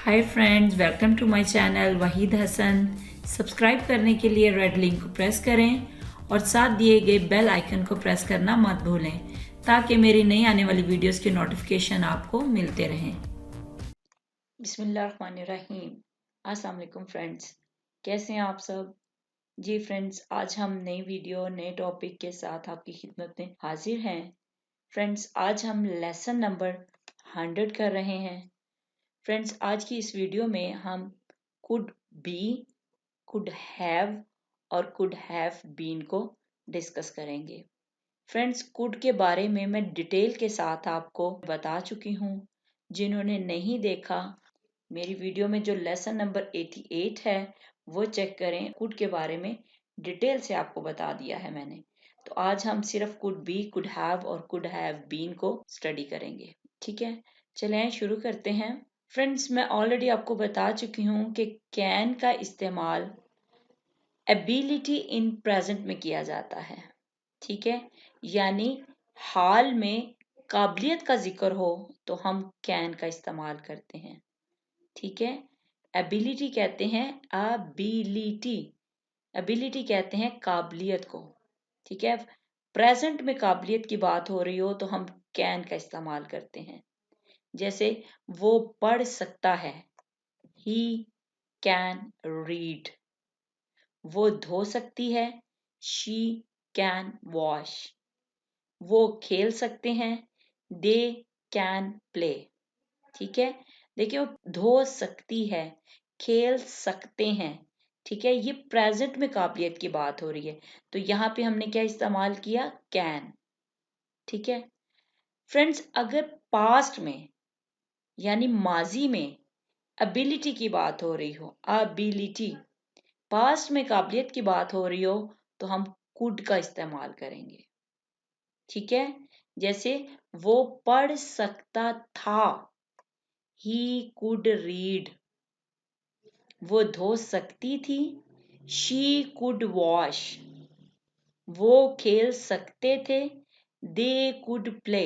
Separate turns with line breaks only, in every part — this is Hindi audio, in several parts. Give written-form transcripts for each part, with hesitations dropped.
Hi friends, welcome to my channel Waheed Hasan. Subscribe करने के लिए रेड लिंक को प्रेस करें और साथ दिए गए बेल आइकन को प्रेस करना मत भूलें ताकि मेरी नई आने वाली वीडियोस के नोटिफिकेशन आपको मिलते रहें। बिस्मिल्लाहिर्रहमानिर्रहीम। अस्सलाम वालेकुम फ्रेंड्स, कैसे हैं आप सब? जी फ्रेंड्स, आज हम नई वीडियो नए टॉपिक के साथ आपकी खिदमत में हाजिर हैं। फ्रेंड्स, आज हम लेसन नंबर 100 कर रहे हैं। फ्रेंड्स, आज की इस वीडियो में हम कुड बी, कुड हैव और कुड हैव बीन को डिस्कस करेंगे। फ्रेंड्स, कुड के बारे में मैं डिटेल के साथ आपको बता चुकी हूँ। जिन्होंने नहीं देखा, मेरी वीडियो में जो लेसन नंबर 88 है वो चेक करें। कुड के बारे में डिटेल से आपको बता दिया है मैंने। तो आज हम सिर्फ कुड बी, कुड हैव और कुड हैव बीन को स्टडी करेंगे। ठीक है, चलें शुरू करते हैं। फ्रेंड्स, मैं ऑलरेडी आपको बता चुकी हूँ कि कैन का इस्तेमाल एबिलिटी इन प्रेजेंट में किया जाता है। ठीक है, यानी हाल में काबिलियत का जिक्र हो तो हम कैन का इस्तेमाल करते हैं। ठीक है, एबिलिटी कहते हैं एबिलिटी, एबिलिटी कहते हैं काबिलियत को। ठीक है, प्रेजेंट में काबिलियत की बात हो रही हो तो हम कैन का इस्तेमाल करते हैं। जैसे वो पढ़ सकता है, he can read। वो धो सकती है, she can wash। वो खेल सकते हैं, they can play। ठीक है, देखिए वो धो सकती है, खेल सकते हैं। ठीक है, ये प्रेजेंट में काबिलियत की बात हो रही है तो यहाँ पे हमने क्या इस्तेमाल किया? कैन। ठीक है फ्रेंड्स, अगर पास्ट में यानी माजी में एबिलिटी की बात हो रही हो, एबिलिटी, पास्ट में काबिलियत की बात हो रही हो तो हम कुड का इस्तेमाल करेंगे। ठीक है, जैसे वो पढ़ सकता था, ही कुड रीड। वो धो सकती थी, शी कुड वॉश। वो खेल सकते थे, दे कुड प्ले।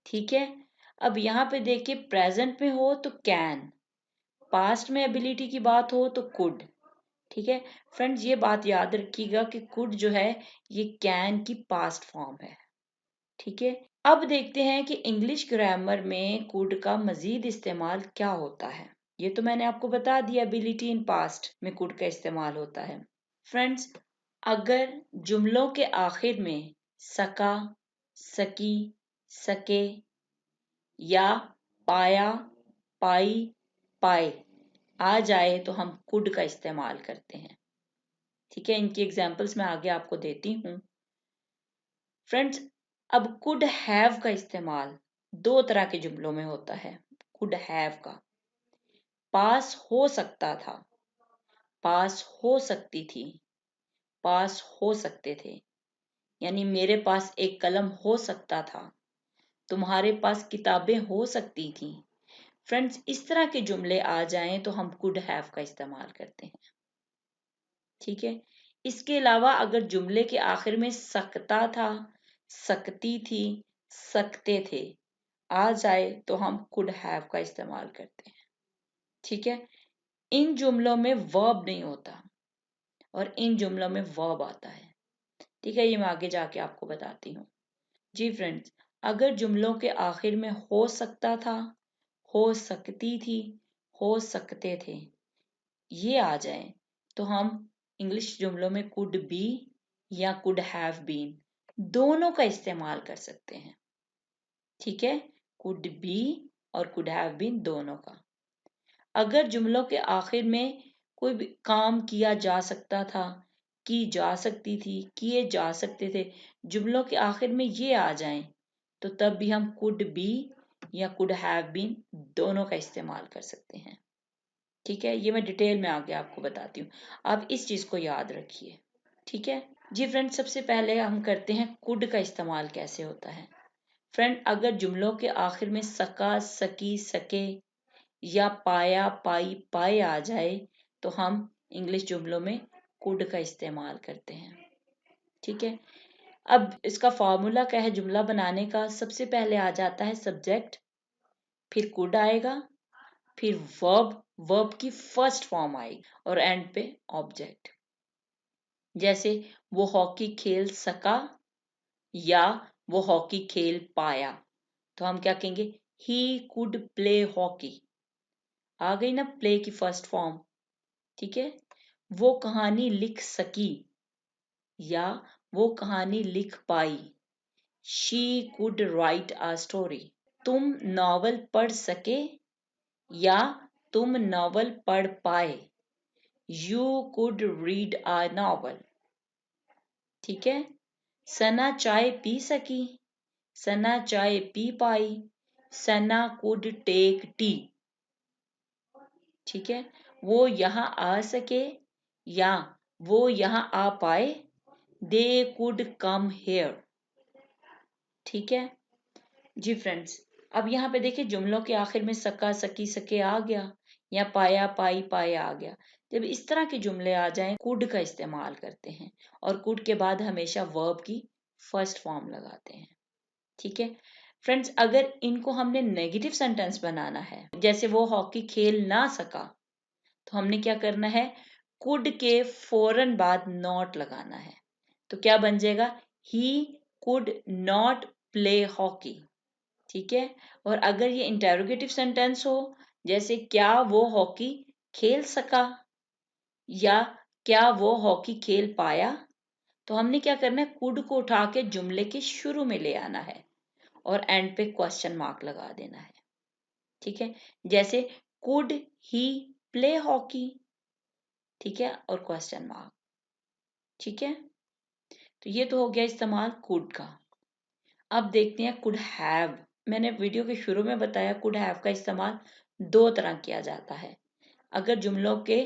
ठीक है, अब यहाँ पे देखिए प्रेजेंट में हो तो कैन, पास्ट में एबिलिटी की बात हो तो कुड। ठीक है फ्रेंड्स, ये बात याद रखिएगा कि कुड जो है ये कैन की पास्ट फॉर्म है। ठीक है, अब देखते हैं कि इंग्लिश ग्रामर में कुड का मजीद इस्तेमाल क्या होता है। ये तो मैंने आपको बता दिया, एबिलिटी इन पास्ट में कुड का इस्तेमाल होता है। फ्रेंड्स, अगर जुमलों के आखिर में सका, सकी, सके या पाया, पाई, पाए आ जाए तो हम कुड का इस्तेमाल करते हैं। ठीक है, इनकी एग्जांपल्स मैं आगे आपको देती हूँ। फ्रेंड्स, अब कुड हैव का इस्तेमाल दो तरह के जुमलों में होता है। कुड हैव का पास हो सकता था, पास हो सकती थी, पास हो सकते थे। यानी मेरे पास एक कलम हो सकता था, तुम्हारे पास किताबें हो सकती थी। फ्रेंड्स, इस तरह के जुमले आ जाएं तो हम कुड हैव का इस्तेमाल करते हैं। ठीक है, इसके अलावा अगर जुमले के आखिर में सकता था, सकती थी, सकते थे आ जाए तो हम कुड हैव का इस्तेमाल करते हैं। ठीक है, इन जुमलों में वर्ब नहीं होता और इन जुमलों में वर्ब आता है। ठीक है, ये मैं आगे जाके आपको बताती हूँ। जी फ्रेंड्स, अगर जुमलों के आखिर में हो सकता था, हो सकती थी, हो सकते थे ये आ जाए तो हम इंग्लिश जुमलों में कुड बी या कुड हैव बीन दोनों का इस्तेमाल कर सकते हैं। ठीक है, कुड बी और कुड हैव बीन दोनों का। अगर जुमलों के आखिर में कोई भी काम किया जा सकता था, की जा सकती थी, किए जा सकते थे, जुमलों के आखिर में ये आ जाएं तो तब भी हम कुड बी या कुड हैव बीन दोनों का इस्तेमाल कर सकते हैं। ठीक है, ये मैं डिटेल में आगे आपको बताती हूँ, आप इस चीज को याद रखिए। ठीक है जी फ्रेंड, सबसे पहले हम करते हैं कुड का इस्तेमाल कैसे होता है। फ्रेंड, अगर जुमलों के आखिर में सका, सकी, सके या पाया, पाई, पाए आ जाए तो हम इंग्लिश जुमलों में कुड का इस्तेमाल करते हैं। ठीक है, अब इसका फॉर्मूला क्या है जुमला बनाने का? सबसे पहले आ जाता है सब्जेक्ट, फिर कुड आएगा, फिर वर्ब की फर्स्ट फॉर्म आएगी और एंड पे ऑब्जेक्ट। जैसे वो हॉकी खेल सका या वो हॉकी खेल पाया, तो हम क्या कहेंगे, ही कुड प्ले हॉकी। आ गई ना प्ले की फर्स्ट फॉर्म। ठीक है। वो कहानी लिख सकी या वो कहानी लिख पाई, she could write a story. तुम नॉवल पढ़ सके या तुम नॉवल पढ़ पाए, you could read a novel. ठीक है। सना चाय पी सकी, सना चाय पी पाई, सना कुड टेक टी। ठीक है। वो यहाँ आ सके या वो यहाँ आ पाए, दे कुड कम हेयर। ठीक है जी फ्रेंड्स। अब यहाँ पे देखिए जुमलों के आखिर में सका सकी सके आ गया या पाया पाई पाए आ गया। जब इस तरह के जुमले आ जाएं कुड का इस्तेमाल करते हैं और कुड के बाद हमेशा वर्ब की फर्स्ट फॉर्म लगाते हैं। ठीक है फ्रेंड्स, अगर इनको हमने नेगेटिव सेंटेंस बनाना है, जैसे वो हॉकी खेल ना सका, तो हमने क्या करना है, कुड के फौरन बाद नॉट लगाना है। तो क्या बन जाएगा, he could not play hockey. ठीक है। और अगर ये इंटेरोगेटिव सेंटेंस हो, जैसे क्या वो हॉकी खेल सका या क्या वो हॉकी खेल पाया, तो हमने क्या करना है, कुड को उठा के जुमले के शुरू में ले आना है और एंड पे क्वेश्चन मार्क लगा देना है। ठीक है। जैसे कुड ही प्ले हॉकी। ठीक है। और क्वेश्चन मार्क। ठीक है। तो ये तो हो गया इस्तेमाल कुड का। अब देखते हैं कुड हैव। मैंने वीडियो के शुरू में बताया कुड हैव का इस्तेमाल दो तरह किया जाता है। अगर जुमलों के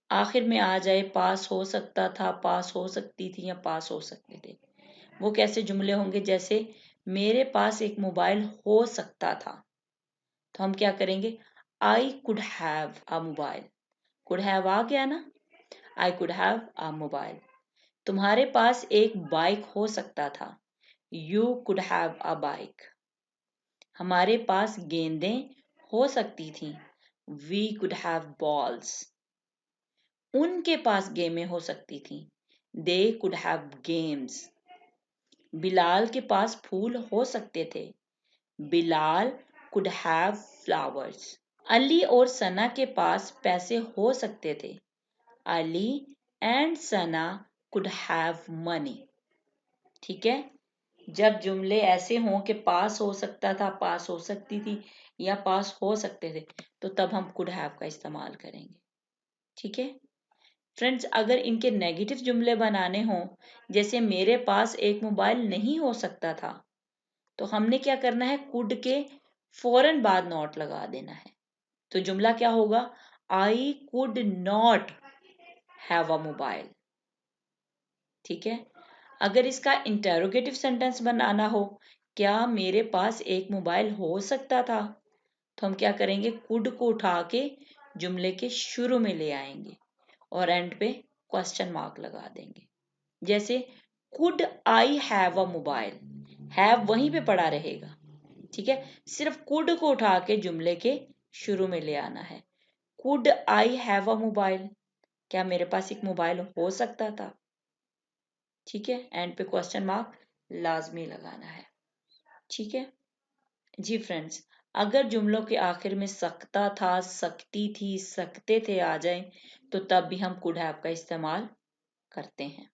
आखिर में आ जाए पास हो सकता था, पास हो सकती थी या पास हो सकते थे, वो कैसे जुमले होंगे, जैसे मेरे पास एक मोबाइल हो सकता था, तो हम क्या करेंगे, I could have a mobile. Could have आ गया ना, I could have a mobile. तुम्हारे पास एक बाइक हो सकता था, you could have a bike. हमारे पास गेंदें हो सकती थी, वी कुड हैव बॉल्स। उनके पास गेमें हो सकती थी, दे कुड हैव गेम्स। बिलाल के पास फूल हो सकते थे, Bilal could have flowers. Ali और सना के पास पैसे हो सकते थे, Ali and Sana could have money. ठीक है। जब जुमले ऐसे हों कि पास हो सकता था, पास हो सकती थी या पास हो सकते थे, तो तब हम कुड हैव का इस्तेमाल करेंगे। ठीक है फ्रेंड्स, अगर इनके नेगेटिव जुमले बनाने हों, जैसे मेरे पास एक मोबाइल नहीं हो सकता था, तो हमने क्या करना है, कुड के फौरन बाद नॉट लगा देना है। तो जुमला क्या होगा, I could not have a mobile. ठीक है। अगर इसका इंटेरोगेटिव सेंटेंस बनाना हो, क्या मेरे पास एक मोबाइल हो सकता था, तो हम क्या करेंगे, कुड को उठा के जुमले के शुरू में ले आएंगे और एंड पे क्वेश्चन मार्क लगा देंगे। जैसे could I have a mobile, have वहीं पे पड़ा रहेगा। ठीक है। सिर्फ कुड को उठा के जुमले के शुरू में ले आना है, could I have a mobile, क्या मेरे पास एक मोबाइल हो सकता था। ठीक है। एंड पे क्वेश्चन मार्क लाजमी लगाना है। ठीक है जी फ्रेंड्स, अगर जुमलों के आखिर में सकता था, सकती थी, सकते थे आ जाए, तो तब भी हम कुड हैव का इस्तेमाल करते हैं।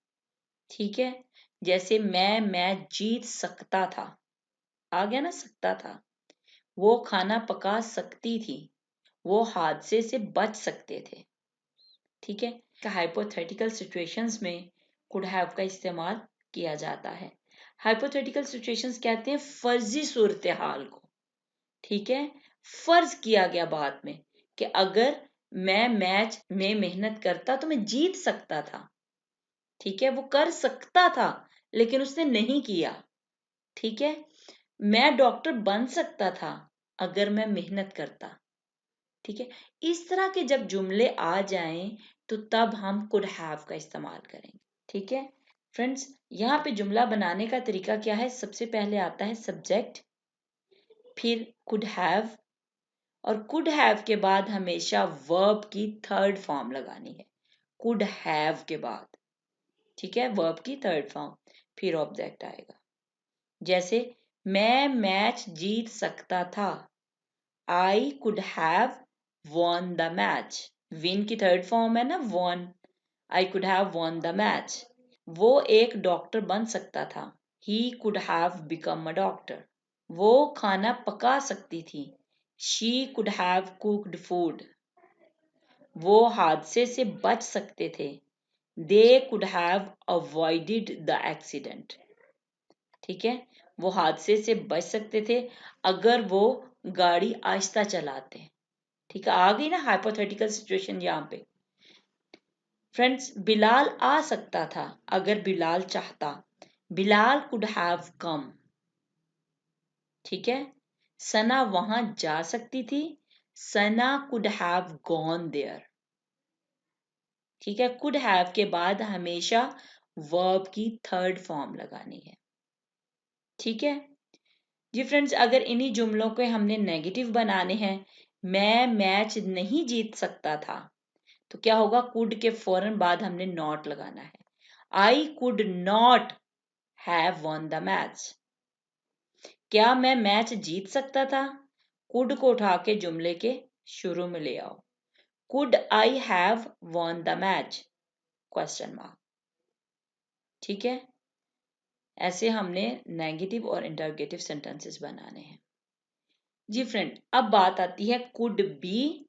ठीक है। जैसे मैं मैच जीत सकता था, आ गया ना सकता था। वो खाना पका सकती थी, वो हादसे से बच सकते थे। ठीक है। हाइपोथेटिकल सिचुएशंस में कुड हैव का इस्तेमाल किया जाता है। हाइपोथेटिकल सिचुएशंस कहते हैं फर्जी सूरत हाल को। ठीक है। फर्ज किया गया बात में कि अगर मैं मैच में मेहनत करता तो मैं जीत सकता था। ठीक है। वो कर सकता था लेकिन उसने नहीं किया। ठीक है। मैं डॉक्टर बन सकता था अगर मैं मेहनत करता। ठीक है। इस तरह के जब जुमले आ जाएं तो तब हम कुड हैव का इस्तेमाल करेंगे। ठीक है फ्रेंड्स, यहाँ पे जुमला बनाने का तरीका क्या है, सबसे पहले आता है सब्जेक्ट, फिर कुड हैव, और कुड हैव के बाद हमेशा वर्ब की थर्ड फॉर्म लगानी है, कुड हैव के बाद, ठीक है, वर्ब की थर्ड फॉर्म, फिर ऑब्जेक्ट आएगा। जैसे मैं मैच जीत सकता था, I could have won the match, win की थर्ड फॉर्म है ना won, I could have won the match. वो एक डॉक्टर बन सकता था, he could have become a doctor. वो खाना पका सकती थी, she could have cooked food. वो हादसे से बच सकते थे, they could have avoided the accident. ठीक है, वो हादसे से बच सकते थे अगर वो गाड़ी आहिस्ता चलाते। ठीक है, आ गई ना हाइपोथेटिकल सिचुएशन यहाँ पे। फ्रेंड्स, बिलाल आ सकता था अगर बिलाल चाहता, बिलाल कुड हैव कम। ठीक है, सना वहां जा सकती थी, सना कुड हैव गॉन देयर। ठीक है, कुड हैव के बाद हमेशा वर्ब की थर्ड फॉर्म लगानी है। ठीक है जी फ्रेंड्स, अगर इन्हीं जुमलों के हमने नेगेटिव बनाने हैं, मैं मैच नहीं जीत सकता था, तो क्या होगा, कुड के फौरन बाद हमने नॉट लगाना है, I could not have won the match. क्या मैं मैच जीत सकता था, कुड को उठा के जुमले के शुरू में ले आओ, could I have won the match, question mark. ठीक है, ऐसे हमने नेगेटिव और इंटरोगेटिव सेंटेंसेस बनाने हैं। जी फ्रेंड, अब बात आती है कुड बी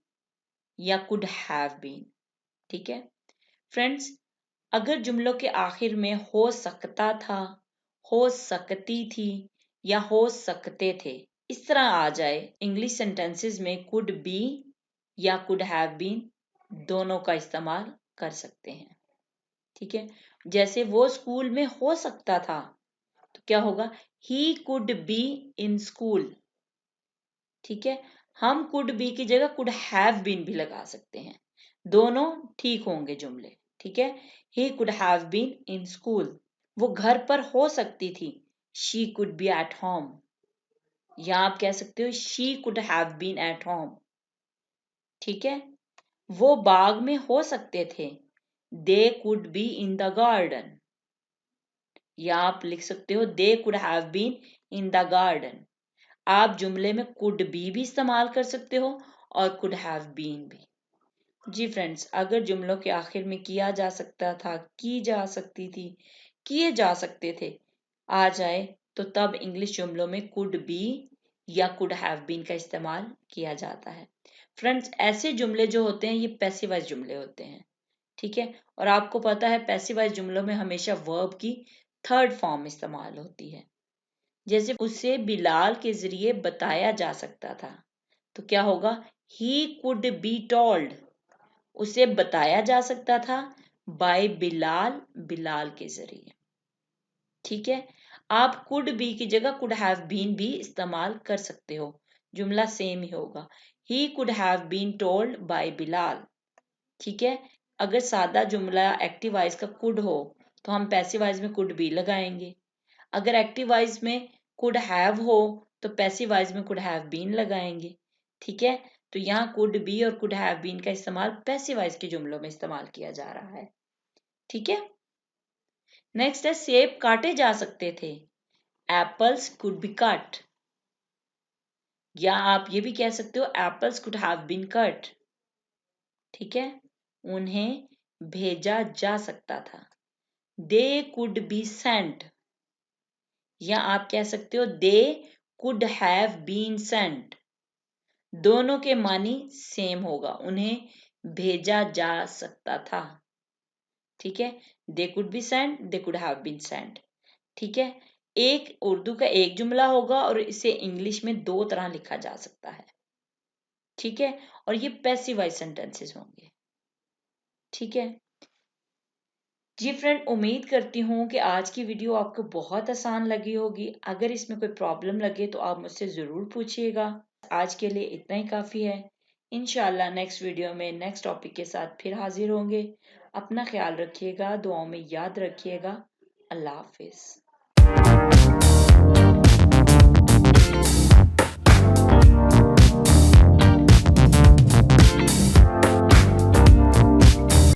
या कुड हैव बीन। ठीक है फ्रेंड्स, अगर जुमलों के आखिर में हो सकता था, हो सकती थी या हो सकते थे इस तरह आ जाए, इंग्लिश सेंटेंसेस में कुड बी या कुड हैव बीन दोनों का इस्तेमाल कर सकते हैं। ठीक है, जैसे वो स्कूल में हो सकता था, तो क्या होगा, he could be in school. ठीक है, हम कुड बी की जगह कुड हैव बीन भी लगा सकते हैं, दोनों ठीक होंगे जुमले। ठीक है, he could have been in school. वो घर पर हो सकती थी, she could be at home, या आप कह सकते हो she could have been at home. ठीक है, वो बाग में हो सकते थे, they could be in the garden, या आप लिख सकते हो they could have been in the garden. आप जुमले में कुड बी भी इस्तेमाल कर सकते हो और कुड हैव बीन भी। जी फ्रेंड्स, अगर जुमलों के आखिर में किया जा सकता था, की जा सकती थी, किए जा सकते थे आ जाए, तो तब इंग्लिश जुमलों में कुड बी या कुड हैव बीन का इस्तेमाल किया जाता है। फ्रेंड्स, ऐसे जुमले जो होते हैं ये पैसिव वॉइस जुमले होते हैं। ठीक है, और आपको पता है पैसिव वॉइस जुमलों में हमेशा वर्ब की थर्ड फॉर्म इस्तेमाल होती है। जैसे उसे बिलाल के जरिए बताया जा सकता था, तो क्या होगा, ही कुड बी टोल्ड, उसे बताया जा सकता था बाय बिलाल, बिलाल के जरिए। ठीक है, आप कुड बी की जगह कुड हैव बीन भी इस्तेमाल कर सकते हो, जुमला सेम ही होगा, he could have been told by Bilal. ठीक है, अगर सादा जुमला एक्टिव वॉइस का कुड हो तो हम पैसिव वॉइस में कुड बी लगाएंगे, अगर एक्टिव वॉइस में कुड हैव हो तो पैसिव वॉइस में कुड हैव बीन लगाएंगे। ठीक है, तो यहाँ कुड बी और कुड हैव बीन का इस्तेमाल पैसिव वॉइस के जुमलों में इस्तेमाल किया जा रहा है। ठीक है, नेक्स्ट है सेब काटे जा सकते थे, एप्पल्स कुड बी कट, या आप ये भी कह सकते हो apples could have been cut. ठीक है, उन्हें भेजा जा सकता था, दे कुड बी सेंट, या आप कह सकते हो they could have been sent. दोनों के मानी सेम होगा, उन्हें भेजा जा सकता था। ठीक है, they could be sent, they could have been sent. ठीक है, एक उर्दू का एक जुमला होगा और इसे इंग्लिश में दो तरह लिखा जा सकता है। ठीक है, और ये पैसिव वॉइस सेंटेंसेस होंगे। ठीक है जी फ्रेंड, उम्मीद करती हूँ कि आज की वीडियो आपको बहुत आसान लगी होगी। अगर इसमें कोई प्रॉब्लम लगे तो आप मुझसे ज़रूर पूछिएगा। आज के लिए इतना ही काफ़ी है। इंशाल्लाह नेक्स्ट वीडियो में नेक्स्ट टॉपिक के साथ फिर हाजिर होंगे। अपना ख्याल रखिएगा, दुआओं में याद रखिएगा। अल्लाह हाफिज़।